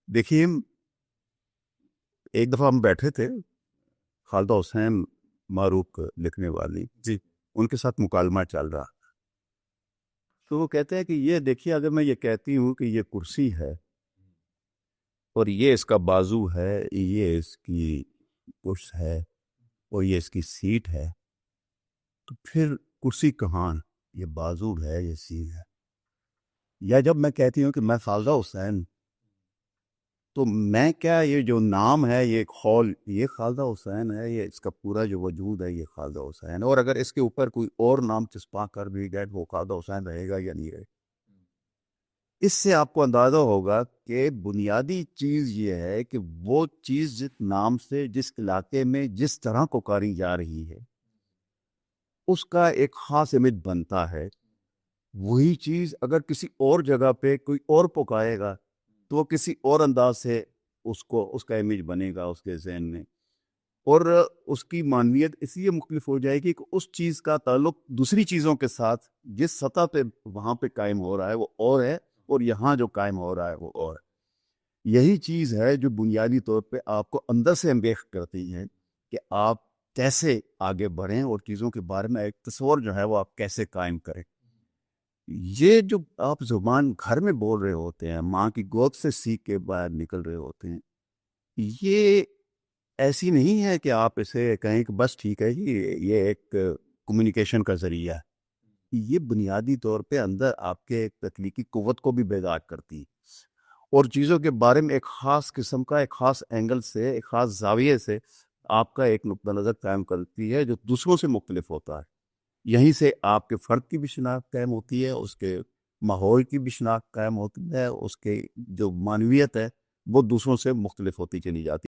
دیکھیے، ایک دفعہ ہم بیٹھے تھے، خالدہ حسین معروف لکھنے والی جی ان کے ساتھ مکالمہ چل رہا، تو وہ کہتے ہیں کہ یہ دیکھیے، اگر میں یہ کہتی ہوں کہ یہ کرسی ہے اور یہ اس کا بازو ہے، یہ اس کی پشت ہے اور یہ اس کی سیٹ ہے، تو پھر کرسی کہاں؟ یہ بازو ہے، یہ سیٹ ہے؟ یا جب میں کہتی ہوں کہ میں خالدہ حسین، تو میں کیا، یہ جو نام ہے، یہ خول، یہ خالدہ حسین ہے، یہ اس کا پورا جو وجود ہے، یہ خالدہ حسین ہے، اور اگر اس کے اوپر کوئی اور نام چسپاں کر بھی گئے وہ خالدہ حسین رہے گا یا نہیں رہے گا؟ اس سے آپ کو اندازہ ہوگا کہ بنیادی چیز یہ ہے کہ وہ چیز جس نام سے جس علاقے میں جس طرح کو کاری جا رہی ہے اس کا ایک خاص امیج بنتا ہے. وہی چیز اگر کسی اور جگہ پہ کوئی اور پکائے گا تو وہ کسی اور انداز سے اس کا امیج بنے گا اس کے ذہن میں، اور اس کی معنویت اس لیے مختلف ہو جائے گی کہ اس چیز کا تعلق دوسری چیزوں کے ساتھ جس سطح پہ وہاں پہ قائم ہو رہا ہے وہ اور ہے، اور یہاں جو قائم ہو رہا ہے وہ اور ہے. یہی چیز ہے جو بنیادی طور پہ آپ کو اندر سے انگیخ کرتی ہے کہ آپ کیسے آگے بڑھیں اور چیزوں کے بارے میں ایک تصور جو ہے وہ آپ کیسے قائم کریں. یہ جو آپ زبان گھر میں بول رہے ہوتے ہیں، ماں کی گود سے سیکھ کے باہر نکل رہے ہوتے ہیں، یہ ایسی نہیں ہے کہ آپ اسے کہیں کہ بس ٹھیک ہے جی، یہ ایک کمیونیکیشن کا ذریعہ ہے. یہ بنیادی طور پہ اندر آپ کے ایک تخلیقی قوت کو بھی بیدار کرتی ہے اور چیزوں کے بارے میں ایک خاص قسم کا، ایک خاص اینگل سے، ایک خاص زاویے سے آپ کا ایک نقطہ نظر قائم کرتی ہے جو دوسروں سے مختلف ہوتا ہے. یہیں سے آپ کے فرد کی بھی شناخت قائم ہوتی ہے، اس کے ماحول کی بھی شناخت قائم ہوتی ہے، اس کے جو معنویت ہے وہ دوسروں سے مختلف ہوتی چلی جاتی ہے.